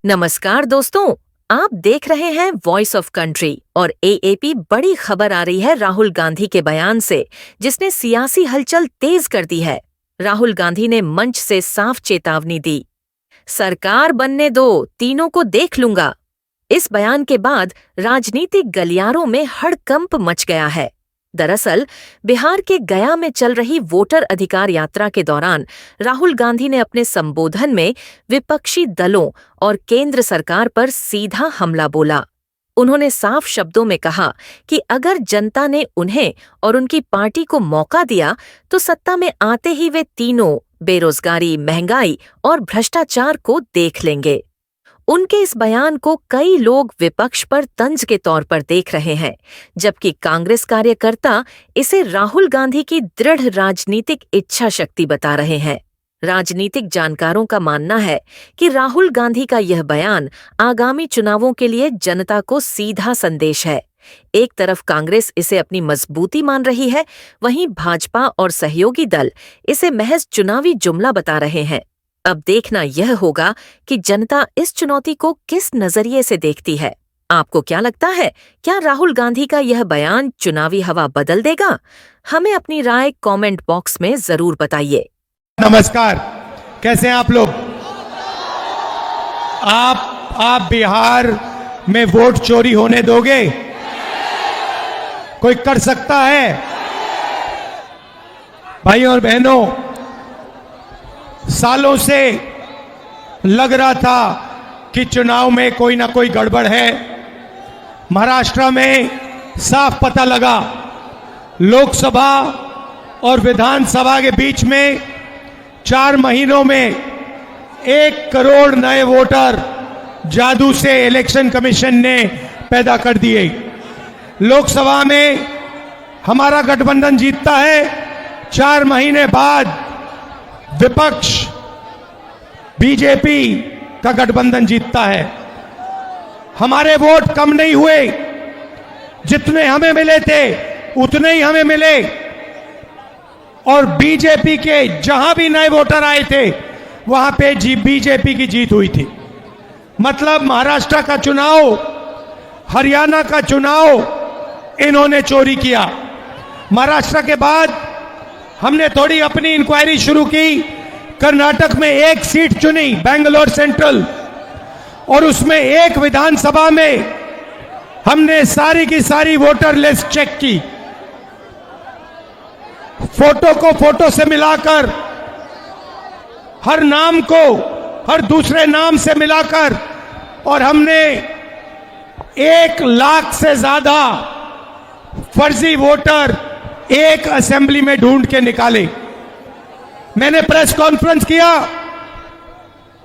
नमस्कार दोस्तों, आप देख रहे हैं वॉइस ऑफ कंट्री और एएपी बड़ी खबर आ रही है राहुल गांधी के बयान से, जिसने सियासी हलचल तेज कर दी है। राहुल गांधी ने मंच से साफ चेतावनी दी, सरकार बनने दो, तीनों को देख लूंगा। इस बयान के बाद राजनीतिक गलियारों में हड़कंप मच गया है। दरअसल बिहार के गया में चल रही वोटर अधिकार यात्रा के दौरान राहुल गांधी ने अपने संबोधन में विपक्षी दलों और केंद्र सरकार पर सीधा हमला बोला। उन्होंने साफ शब्दों में कहा कि अगर जनता ने उन्हें और उनकी पार्टी को मौका दिया तो सत्ता में आते ही वे तीनों बेरोजगारी, महंगाई और भ्रष्टाचार को देख लेंगे। उनके इस बयान को कई लोग विपक्ष पर तंज के तौर पर देख रहे हैं, जबकि कांग्रेस कार्यकर्ता इसे राहुल गांधी की दृढ़ राजनीतिक इच्छा शक्ति बता रहे हैं। राजनीतिक जानकारों का मानना है कि राहुल गांधी का यह बयान आगामी चुनावों के लिए जनता को सीधा संदेश है। एक तरफ कांग्रेस इसे अपनी मजबूती मान रही है, वहीं भाजपा और सहयोगी दल इसे महज चुनावी जुमला बता रहे हैं। अब देखना यह होगा कि जनता इस चुनौती को किस नजरिए से देखती है। आपको क्या लगता है, क्या राहुल गांधी का यह बयान चुनावी हवा बदल देगा? हमें अपनी राय कमेंट बॉक्स में जरूर बताइए। नमस्कार, कैसे हैं आप लोग? आप बिहार में वोट चोरी होने दोगे? कोई कर सकता है? भाइयों और बहनों, सालों से लग रहा था कि चुनाव में कोई ना कोई गड़बड़ है। महाराष्ट्र में साफ पता लगा, लोकसभा और विधानसभा के बीच में 4 महीनों में 1 करोड़ नए वोटर जादू से इलेक्शन कमीशन ने पैदा कर दिए। लोकसभा में हमारा गठबंधन जीतता है, 4 महीने बाद विपक्ष बीजेपी का गठबंधन जीतता है। हमारे वोट कम नहीं हुए, जितने हमें मिले थे उतने ही हमें मिले, और बीजेपी के जहां भी नए वोटर आए थे वहां पे बीजेपी की जीत हुई थी। मतलब महाराष्ट्र का चुनाव, हरियाणा का चुनाव इन्होंने चोरी किया। महाराष्ट्र के बाद हमने थोड़ी अपनी इंक्वायरी शुरू की। कर्नाटक में 1 सीट चुनी, बेंगलोर सेंट्रल, और उसमें 1 विधानसभा में हमने सारी की सारी वोटर लिस्ट चेक की, फोटो को फोटो से मिलाकर, हर नाम को हर दूसरे नाम से मिलाकर, और हमने 1 लाख से ज्यादा फर्जी वोटर एक असेंबली में ढूंढ के निकाले। मैंने प्रेस कॉन्फ्रेंस किया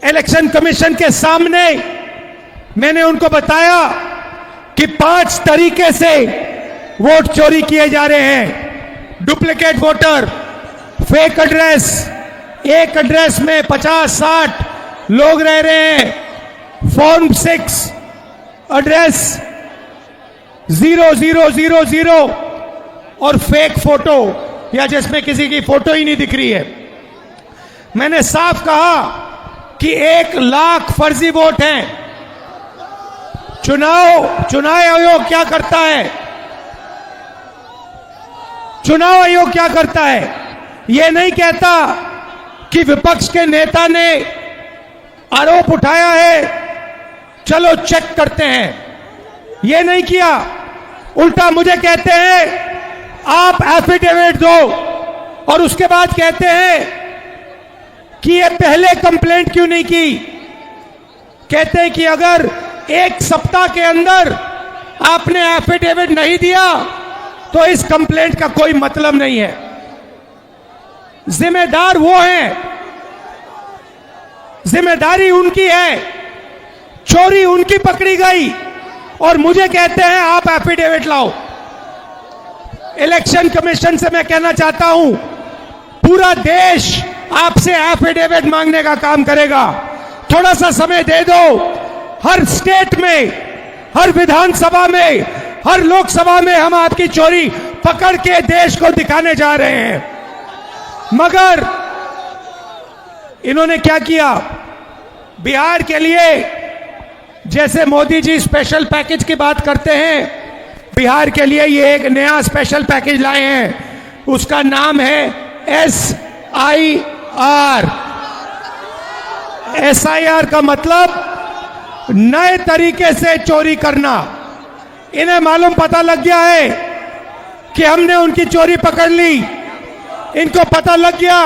इलेक्शन कमीशन के सामने। मैंने उनको बताया कि 5 तरीके से वोट चोरी किए जा रहे हैं। डुप्लीकेट वोटर, फेक एड्रेस, एक एड्रेस में 50-60 लोग रह रहे हैं, फॉर्म 6 एड्रेस 0000 और फेक फोटो, या जिसमें किसी की फोटो ही नहीं दिख रही है। मैंने साफ कहा कि 1 लाख फर्जी वोट हैं। चुनाव आयोग क्या करता है? चुनाव आयोग क्या करता है? यह नहीं कहता कि विपक्ष के नेता ने आरोप उठाया है, चलो चेक करते हैं। यह नहीं किया, उल्टा मुझे कहते हैं आप एफिडेविट दो, और उसके बाद कहते हैं कि ये पहले कंप्लेंट क्यों नहीं की। कहते हैं कि अगर 1 सप्ताह के अंदर आपने एफिडेविट नहीं दिया तो इस कंप्लेंट का कोई मतलब नहीं है। जिम्मेदार वो हैं, जिम्मेदारी उनकी है, चोरी उनकी पकड़ी गई, और मुझे कहते हैं आप एफिडेविट लाओ। इलेक्शन कमीशन से मैं कहना चाहता हूं, पूरा देश आपसे एफिडेविट मांगने का काम करेगा। थोड़ा सा समय दे दो। हर स्टेट में, हर विधानसभा में, हर लोकसभा में हम आपकी चोरी पकड़ के देश को दिखाने जा रहे हैं। मगर इन्होंने क्या किया? बिहार के लिए जैसे मोदी जी स्पेशल पैकेज की बात करते हैं, बिहार के लिए ये एक नया स्पेशल पैकेज लाए हैं, उसका नाम है SIR। SIR का मतलब नए तरीके से चोरी करना। इन्हें मालूम पता लग गया है कि हमने उनकी चोरी पकड़ ली। इनको पता लग गया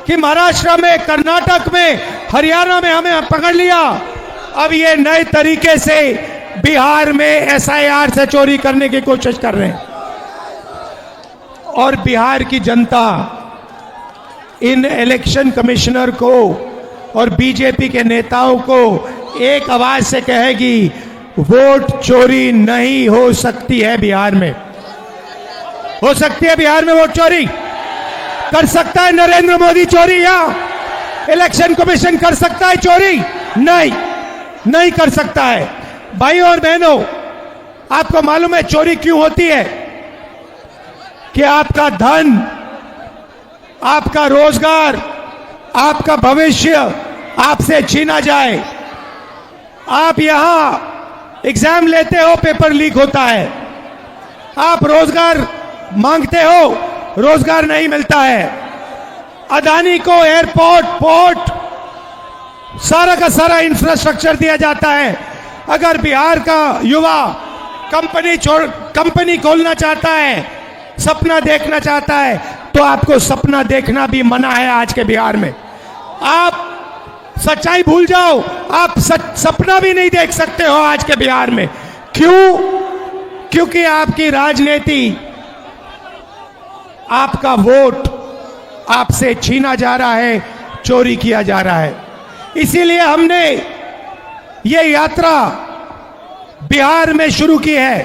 कि महाराष्ट्र में, कर्नाटक में, हरियाणा में हमें पकड़ लिया। अब ये नए तरीके से बिहार में SIR से चोरी करने की कोशिश कर रहे हैं। और बिहार की जनता इन इलेक्शन कमिश्नर को और बीजेपी के नेताओं को एक आवाज से कहेगी, वोट चोरी नहीं हो सकती है बिहार में। हो सकती है बिहार में वोट चोरी? कर सकता है नरेंद्र मोदी चोरी या इलेक्शन कमीशन कर सकता है चोरी? नहीं कर सकता है। भाइयों और बहनों, आपको मालूम है चोरी क्यों होती है? कि आपका धन, आपका रोजगार, आपका भविष्य आपसे छीना जाए। आप यहां एग्जाम लेते हो, पेपर लीक होता है। आप रोजगार मांगते हो, रोजगार नहीं मिलता है। अदानी को एयरपोर्ट, पोर्ट, सारा का सारा इंफ्रास्ट्रक्चर दिया जाता है। अगर बिहार का युवा कंपनी खोलना चाहता है, सपना देखना चाहता है, तो आपको सपना देखना भी मना है आज के बिहार में। आप सच्चाई भूल जाओ, आप सपना भी नहीं देख सकते हो आज के बिहार में। क्यों? क्योंकि आपकी राजनीति, आपका वोट आपसे छीना जा रहा है, चोरी किया जा रहा है। इसीलिए हमने ये यात्रा बिहार में शुरू की है,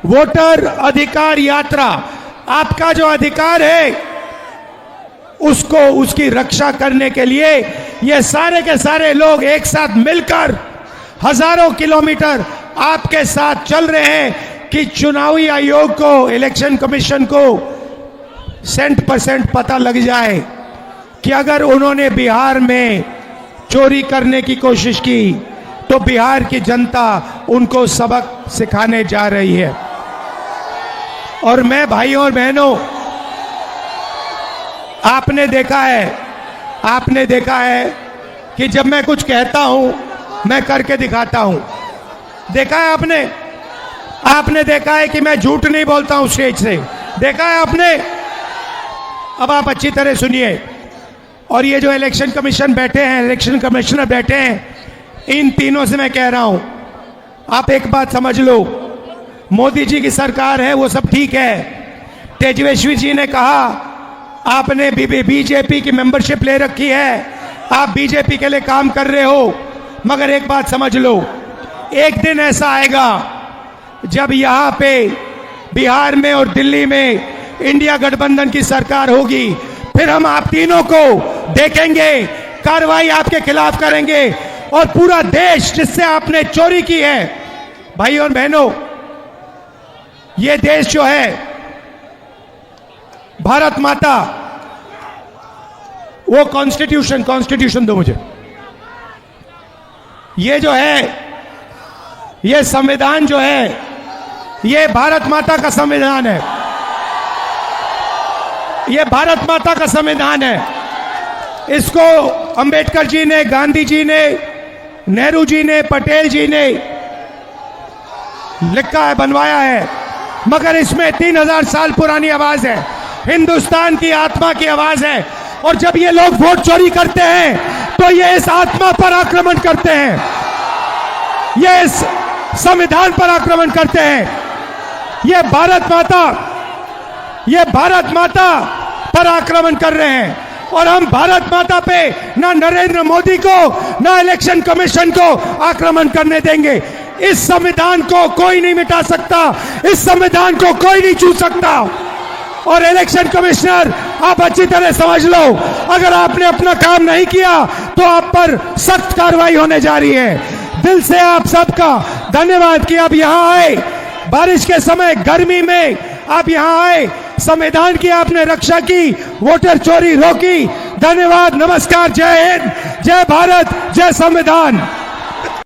वोटर अधिकार यात्रा। आपका जो अधिकार है उसको, उसकी रक्षा करने के लिए ये सारे के सारे लोग एक साथ मिलकर हजारों किलोमीटर आपके साथ चल रहे हैं कि चुनावी आयोग को, इलेक्शन कमीशन को 100% पता लग जाए कि अगर उन्होंने बिहार में चोरी करने की कोशिश की तो बिहार की जनता उनको सबक सिखाने जा रही है। और मैं भाइयों और बहनों, आपने देखा है कि जब मैं कुछ कहता हूं, मैं करके दिखाता हूं। देखा है आपने देखा है कि मैं झूठ नहीं बोलता हूं स्टेज से। देखा है आपने? अब आप अच्छी तरह सुनिए। और ये जो इलेक्शन कमीशन बैठे हैं, इलेक्शन कमिश्नर बैठे हैं, इन तीनों से मैं कह रहा हूं, आप एक बात समझ लो, मोदी जी की सरकार है, वो सब ठीक है। तेजस्वी जी ने कहा आपने बीजेपी की मेंबरशिप ले रखी है, आप बीजेपी के लिए काम कर रहे हो। मगर एक बात समझ लो, एक दिन ऐसा आएगा जब यहां पे बिहार में और दिल्ली में इंडिया गठबंधन की सरकार होगी, फिर हम आप तीनों को देखेंगे, कार्रवाई आपके खिलाफ करेंगे। और पूरा देश जिससे आपने चोरी की है, भाइयों और बहनों, ये देश जो है, भारत माता, वो कॉन्स्टिट्यूशन दो मुझे। ये जो है, ये संविधान जो है, ये भारत माता का संविधान है। ये भारत माता का संविधान है। इसको अंबेडकर जी ने, गांधी जी ने, नेहरू जी ने, पटेल जी ने लिखा है, बनवाया है। मगर इसमें 3000 साल पुरानी आवाज है, हिंदुस्तान की आत्मा की आवाज है। और जब ये लोग वोट चोरी करते हैं तो ये इस आत्मा पर आक्रमण करते हैं, ये इस संविधान पर आक्रमण करते हैं। ये भारत माता पर आक्रमण कर रहे हैं। और हम भारत माता पे ना नरेंद्र मोदी को, ना इलेक्शन कमीशन को आक्रमण करने देंगे। इस संविधान को कोई नहीं मिटा सकता, इस संविधान को कोई नहीं छू सकता। और इलेक्शन कमिश्नर, आप अच्छी तरह समझ लो, अगर आपने अपना काम नहीं किया तो आप पर सख्त कार्रवाई होने जा रही है। दिल से आप सबका धन्यवाद कि आप यहाँ आए, बारिश के समय, गर्मी में आप यहाँ आए, संविधान की आपने रक्षा की, वोटर चोरी रोकी। धन्यवाद, नमस्कार, जय हिंद, जय भारत, जय संविधान।